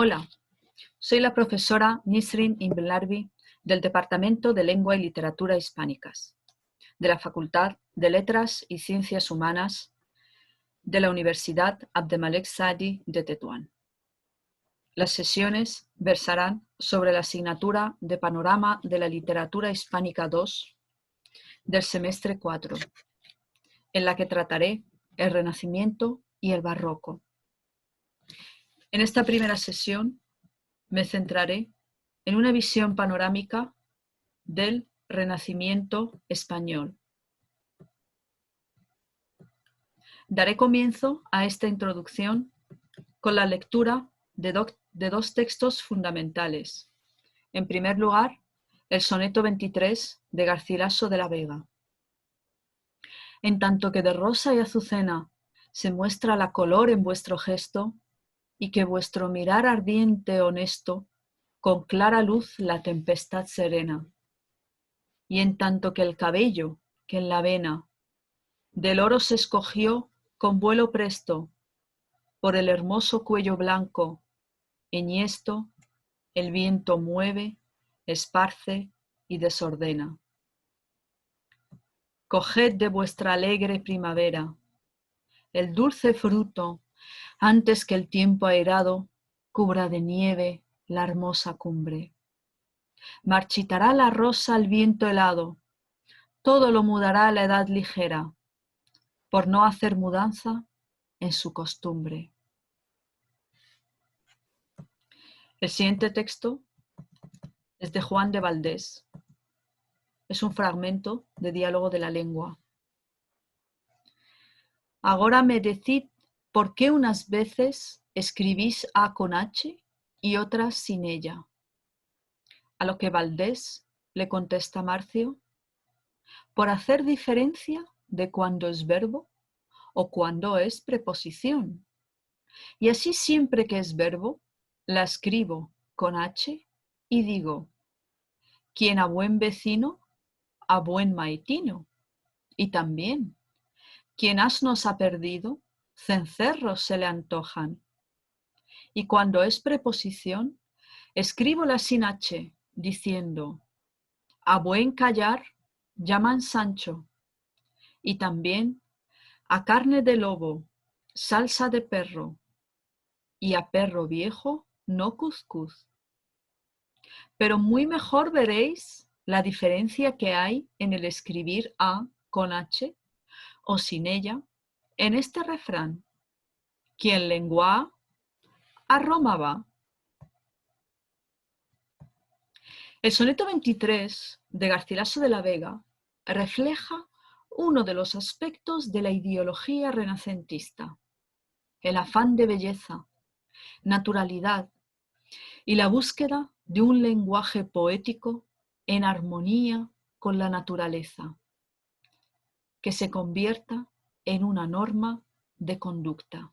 Hola, soy la profesora Nisrin Imbelarbi del Departamento de Lengua y Literatura Hispánicas, de la Facultad de Letras y Ciencias Humanas de la Universidad Abdelmalek Sadi de Tetuán. Las sesiones versarán sobre la asignatura de Panorama de la Literatura Hispánica 2 del semestre 4, en la que trataré el Renacimiento y el Barroco. En esta primera sesión me centraré en una visión panorámica del Renacimiento español. Daré comienzo a esta introducción con la lectura de dos textos fundamentales. En primer lugar, el soneto 23 de Garcilaso de la Vega. En tanto que de rosa y azucena se muestra la color en vuestro gesto, y que vuestro mirar ardiente honesto con clara luz la tempestad serena. Y en tanto que el cabello que en la vena del oro se escogió con vuelo presto, por el hermoso cuello blanco, enhiesto, el viento mueve, esparce y desordena. Coged de vuestra alegre primavera el dulce fruto, antes que el tiempo airado cubra de nieve la hermosa cumbre. Marchitará la rosa al viento helado, todo lo mudará la edad ligera, por no hacer mudanza en su costumbre. El siguiente texto es de Juan de Valdés. Es un fragmento de Diálogo de la Lengua. Agora me decid por qué unas veces escribís A con H y otras sin ella. A lo que Valdés le contesta Marcio, por hacer diferencia de cuando es verbo o cuando es preposición. Y así siempre que es verbo, la escribo con H y digo, quien a buen vecino, a buen maitino. Y también, quien asnos ha perdido, cencerros se le antojan. Y cuando es preposición, escríbola sin H, diciendo, a buen callar llaman Sancho. Y también, a carne de lobo, salsa de perro, y a perro viejo, no cuzcuz. Pero muy mejor veréis la diferencia que hay en el escribir A con H o sin ella en este refrán. Quien lengua a Roma va. El soneto 23 de Garcilaso de la Vega refleja uno de los aspectos de la ideología renacentista, el afán de belleza, naturalidad y la búsqueda de un lenguaje poético en armonía con la naturaleza, que se convierta en una norma de conducta.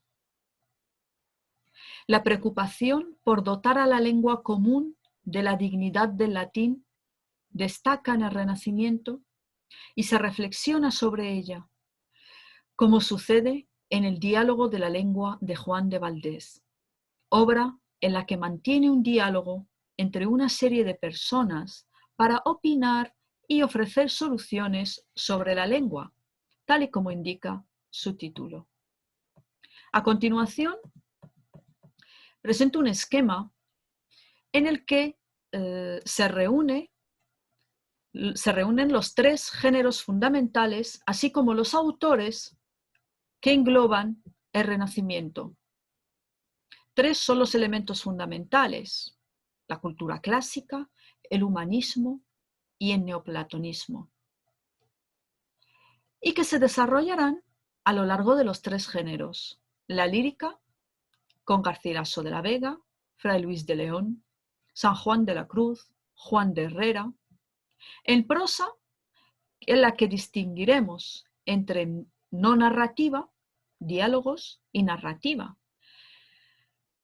La preocupación por dotar a la lengua común de la dignidad del latín destaca en el Renacimiento y se reflexiona sobre ella, como sucede en el Diálogo de la Lengua de Juan de Valdés, obra en la que mantiene un diálogo entre una serie de personas para opinar y ofrecer soluciones sobre la lengua, tal y como indica su título. A continuación, presento un esquema en el que se reúnen los tres géneros fundamentales, así como los autores que engloban el Renacimiento. Tres son los elementos fundamentales: la cultura clásica, el humanismo y el neoplatonismo, y que se desarrollarán a lo largo de los tres géneros: la lírica, con Garcilaso de la Vega, Fray Luis de León, San Juan de la Cruz, Juan de Herrera; en prosa, en la que distinguiremos entre no narrativa, diálogos, y narrativa.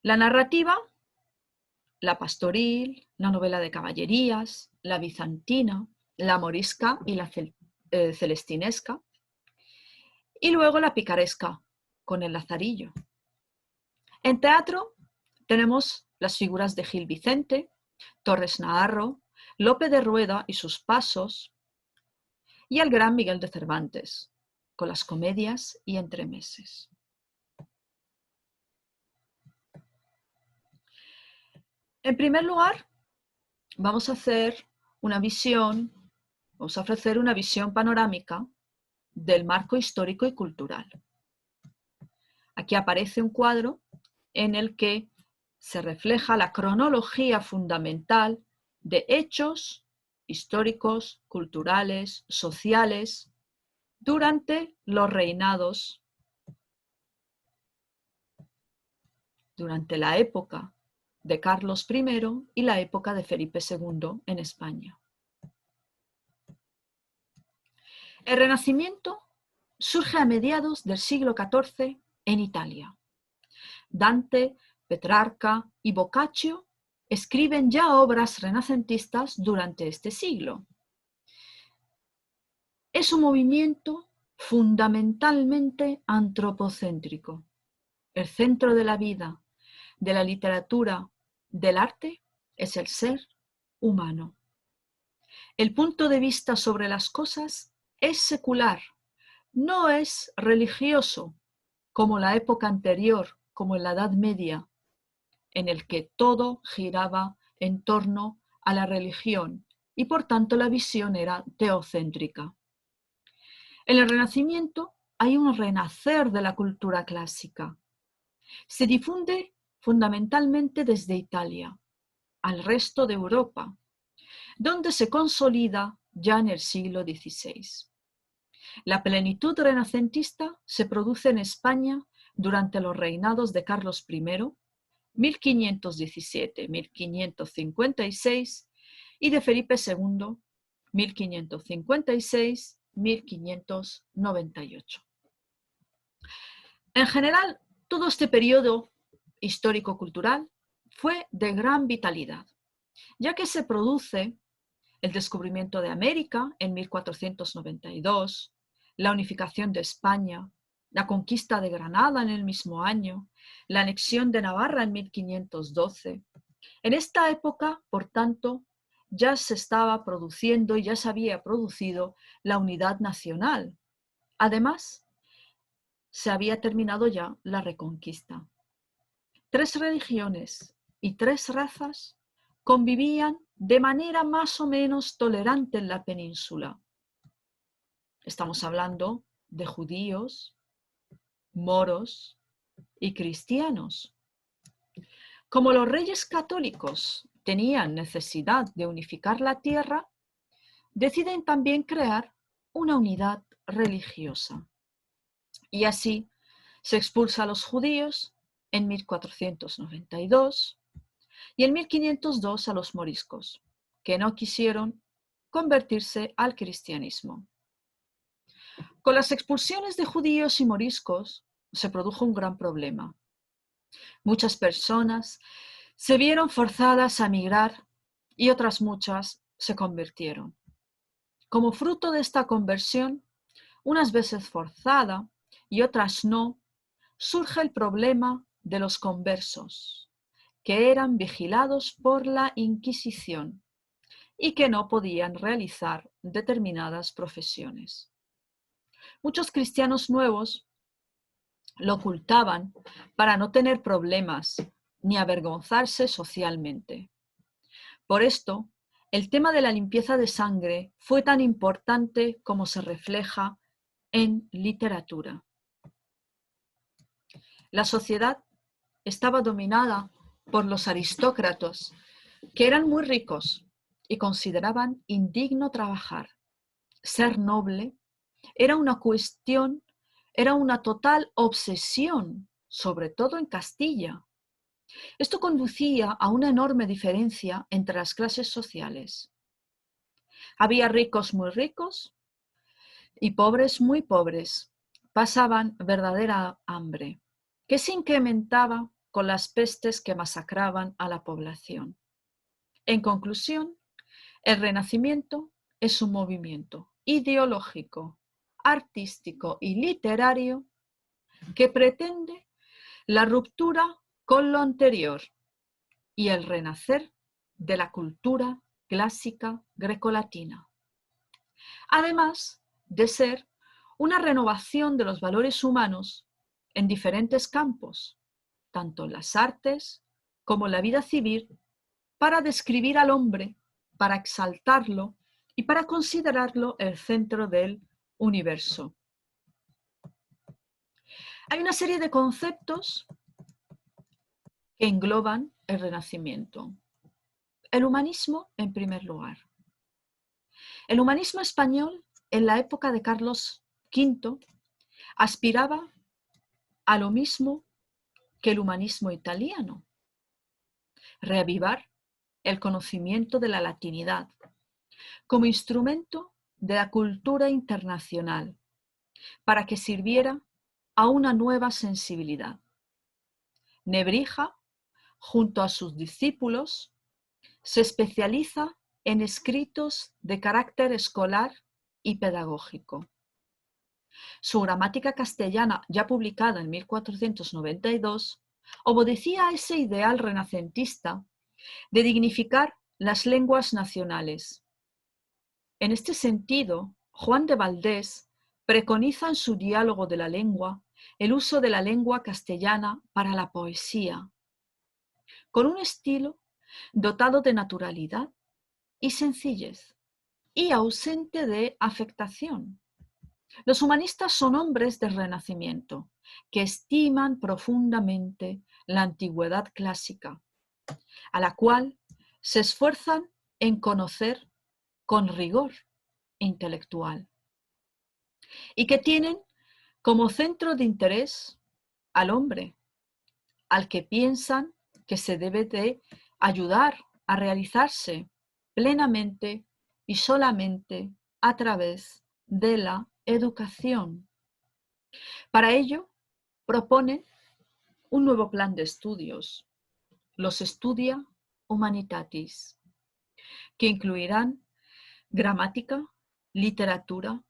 La narrativa, la pastoril, la novela de caballerías, la bizantina, la morisca y la celestinesca, y luego la picaresca, con el Lazarillo. En teatro tenemos las figuras de Gil Vicente, Torres Naharro, Lope de Rueda y sus pasos, y al gran Miguel de Cervantes, con las comedias y entremeses. En primer lugar, vamos a ofrecer una visión panorámica del marco histórico y cultural. Aquí aparece un cuadro en el que se refleja la cronología fundamental de hechos históricos, culturales, sociales, durante los reinados, durante la época de Carlos I y la época de Felipe II en España. El Renacimiento surge a mediados del siglo XIV en Italia. Dante, Petrarca y Boccaccio escriben ya obras renacentistas durante este siglo. Es un movimiento fundamentalmente antropocéntrico. El centro de la vida, de la literatura, del arte, es el ser humano. El punto de vista sobre las cosas es secular, no es religioso, como la época anterior, como en la Edad Media, en el que todo giraba en torno a la religión y por tanto la visión era teocéntrica. En el Renacimiento hay un renacer de la cultura clásica. Se difunde fundamentalmente desde Italia al resto de Europa, donde se consolida ya en el siglo XVI. La plenitud renacentista se produce en España durante los reinados de Carlos I, 1517-1556, y de Felipe II, 1556-1598. En general, todo este periodo histórico-cultural fue de gran vitalidad, ya que se produce el descubrimiento de América en 1492, la unificación de España, la conquista de Granada en el mismo año, la anexión de Navarra en 1512. En esta época, por tanto, ya se estaba produciendo y ya se había producido la unidad nacional. Además, se había terminado ya la Reconquista. 3 religiones y 3 razas convivían de manera más o menos tolerante en la península. Estamos hablando de judíos, moros y cristianos. Como los reyes católicos tenían necesidad de unificar la tierra, deciden también crear una unidad religiosa. Y así se expulsa a los judíos en 1492 y en 1502 a los moriscos, que no quisieron convertirse al cristianismo. Con las expulsiones de judíos y moriscos se produjo un gran problema. Muchas personas se vieron forzadas a migrar y otras muchas se convirtieron. Como fruto de esta conversión, unas veces forzada y otras no, surge el problema de los conversos, que eran vigilados por la Inquisición y que no podían realizar determinadas profesiones. Muchos cristianos nuevos lo ocultaban para no tener problemas ni avergonzarse socialmente. Por esto, el tema de la limpieza de sangre fue tan importante como se refleja en literatura. La sociedad estaba dominada por los aristócratas, que eran muy ricos y consideraban indigno trabajar. Ser noble era una cuestión, era una total obsesión, sobre todo en Castilla. Esto conducía a una enorme diferencia entre las clases sociales. Había ricos muy ricos y pobres muy pobres. Pasaban verdadera hambre, que se incrementaba con las pestes que masacraban a la población. En conclusión, el Renacimiento es un movimiento ideológico, artístico y literario que pretende la ruptura con lo anterior, y el renacer de la cultura clásica grecolatina. Además de ser una renovación de los valores humanos en diferentes campos, tanto en las artes como en la vida civil, para describir al hombre, para exaltarlo y para considerarlo el centro del universo. Hay una serie de conceptos que engloban el Renacimiento. El humanismo, en primer lugar. El humanismo español, en la época de Carlos V, aspiraba a lo mismo que el humanismo italiano: reavivar el conocimiento de la latinidad como instrumento de la cultura internacional para que sirviera a una nueva sensibilidad. Nebrija, junto a sus discípulos, se especializa en escritos de carácter escolar y pedagógico. Su gramática castellana, ya publicada en 1492, obedecía a ese ideal renacentista de dignificar las lenguas nacionales. En este sentido, Juan de Valdés preconiza en su Diálogo de la lengua el uso de la lengua castellana para la poesía, con un estilo dotado de naturalidad y sencillez, y ausente de afectación. Los humanistas son hombres del Renacimiento, que estiman profundamente la antigüedad clásica, a la cual se esfuerzan en conocer con rigor intelectual, y que tienen como centro de interés al hombre, al que piensan que se debe de ayudar a realizarse plenamente y solamente a través de la educación. Para ello, proponen un nuevo plan de estudios, los Studia Humanitatis, que incluirán gramática, literatura,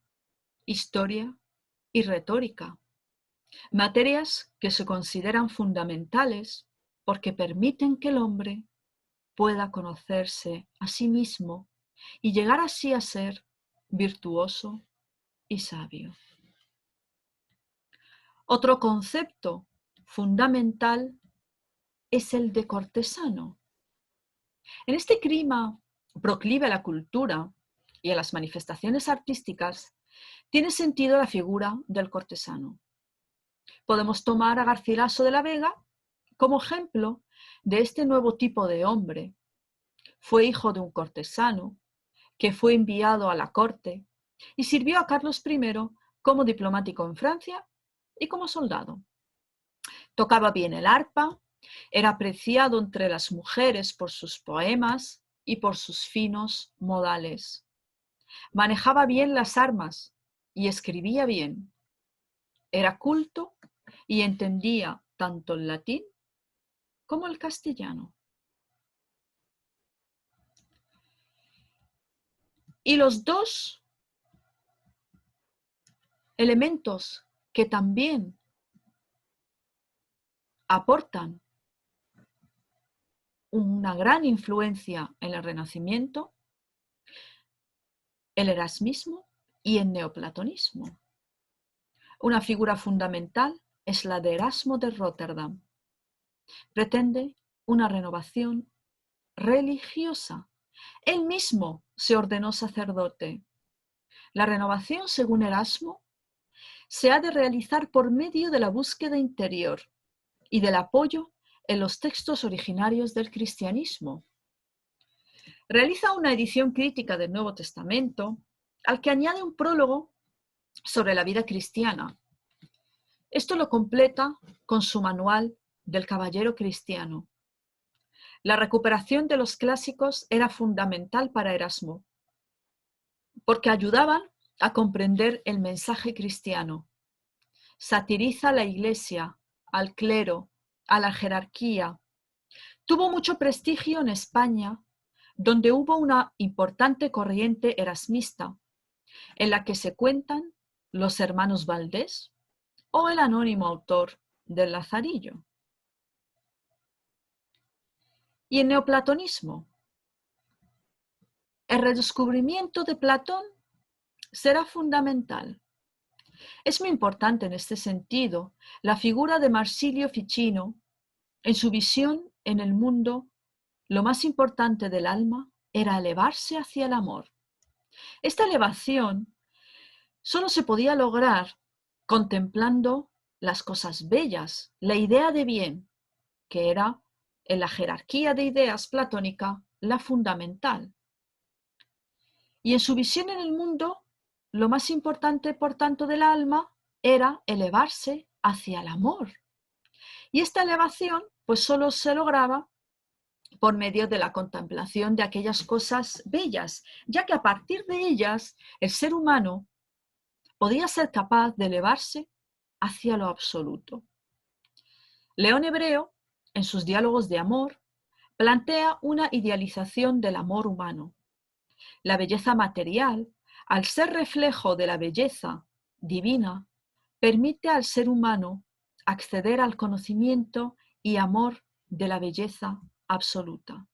historia y retórica, materias que se consideran fundamentales porque permiten que el hombre pueda conocerse a sí mismo y llegar así a ser virtuoso y sabio. Otro concepto fundamental es el de cortesano. En este clima proclive a la cultura y a las manifestaciones artísticas, tiene sentido la figura del cortesano. Podemos tomar a Garcilaso de la Vega como ejemplo de este nuevo tipo de hombre. Fue hijo de un cortesano que fue enviado a la corte y sirvió a Carlos I como diplomático en Francia y como soldado. Tocaba bien el arpa, era apreciado entre las mujeres por sus poemas y por sus finos modales. Manejaba bien las armas y escribía bien. Era culto y entendía tanto el latín como el castellano. Y los dos elementos que también aportan una gran influencia en el Renacimiento, el erasmismo y el neoplatonismo. Una figura fundamental es la de Erasmo de Róterdam. Pretende una renovación religiosa. Él mismo se ordenó sacerdote. La renovación, según Erasmo, se ha de realizar por medio de la búsqueda interior y del apoyo en los textos originarios del cristianismo. Realiza una edición crítica del Nuevo Testamento, al que añade un prólogo sobre la vida cristiana. Esto lo completa con su manual del caballero cristiano. La recuperación de los clásicos era fundamental para Erasmo, porque ayudaban a comprender el mensaje cristiano. Satiriza a la Iglesia, al clero, a la jerarquía. Tuvo mucho prestigio en España, donde hubo una importante corriente erasmista, en la que se cuentan los hermanos Valdés o el anónimo autor del Lazarillo. Y el neoplatonismo. El redescubrimiento de Platón será fundamental. Es muy importante en este sentido la figura de Marsilio Ficino. En su visión en el mundo, lo más importante del alma era elevarse hacia el amor. Esta elevación solo se podía lograr contemplando las cosas bellas, la idea de bien, que era en la jerarquía de ideas platónica la fundamental. Y en su visión en el mundo, lo más importante, por tanto, del alma era elevarse hacia el amor. Y esta elevación, pues solo se lograba por medio de la contemplación de aquellas cosas bellas, ya que a partir de ellas el ser humano podía ser capaz de elevarse hacia lo absoluto. León Hebreo, en sus diálogos de amor, plantea una idealización del amor humano. La belleza material, al ser reflejo de la belleza divina, permite al ser humano acceder al conocimiento y amor de la belleza absoluta.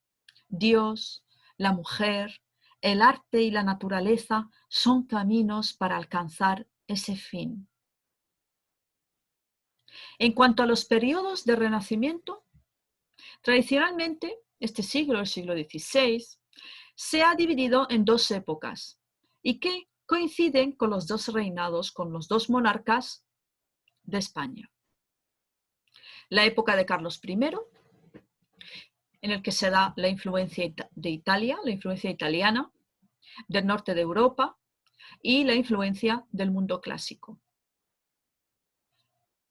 Dios, la mujer, el arte y la naturaleza son caminos para alcanzar ese fin. En cuanto a los periodos de renacimiento, tradicionalmente este siglo, el siglo XVI, se ha dividido en dos épocas y que coinciden con los dos reinados, con los dos monarcas de España. La época de Carlos I, en el que se da la influencia de Italia, la influencia italiana, del norte de Europa y la influencia del mundo clásico.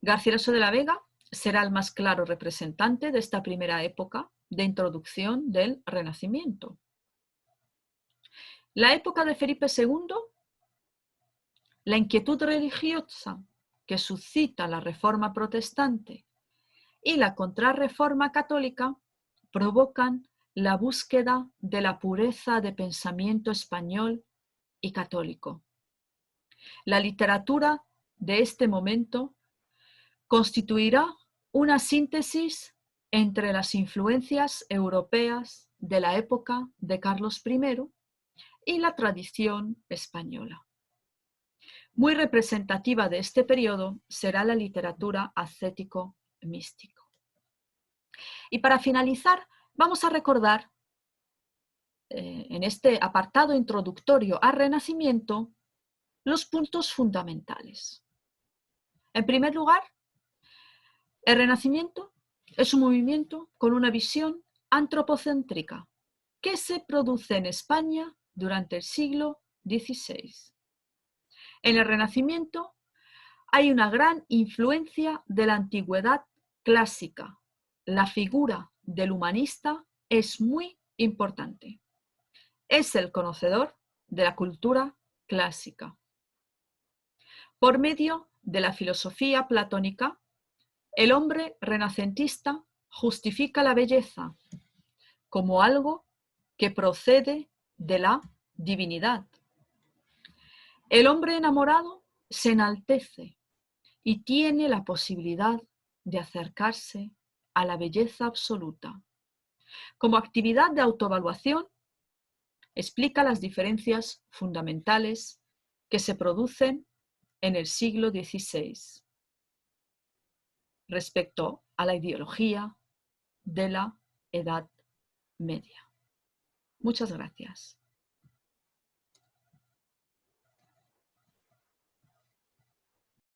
Garcilaso de la Vega será el más claro representante de esta primera época de introducción del Renacimiento. La época de Felipe II, la inquietud religiosa que suscita la Reforma protestante y la Contrarreforma católica provocan la búsqueda de la pureza de pensamiento español y católico. La literatura de este momento constituirá una síntesis entre las influencias europeas de la época de Carlos I y la tradición española. Muy representativa de este periodo será la literatura ascético-místico. Y para finalizar, vamos a recordar en este apartado introductorio al Renacimiento los puntos fundamentales. En primer lugar, el Renacimiento es un movimiento con una visión antropocéntrica que se produce en España durante el siglo XVI. En el Renacimiento hay una gran influencia de la antigüedad clásica. La figura del humanista es muy importante. Es el conocedor de la cultura clásica. Por medio de la filosofía platónica, el hombre renacentista justifica la belleza como algo que procede de la divinidad. El hombre enamorado se enaltece y tiene la posibilidad de acercarse a la belleza absoluta. Como actividad de autoevaluación, explica las diferencias fundamentales que se producen en el siglo XVI respecto a la ideología de la Edad Media. Muchas gracias.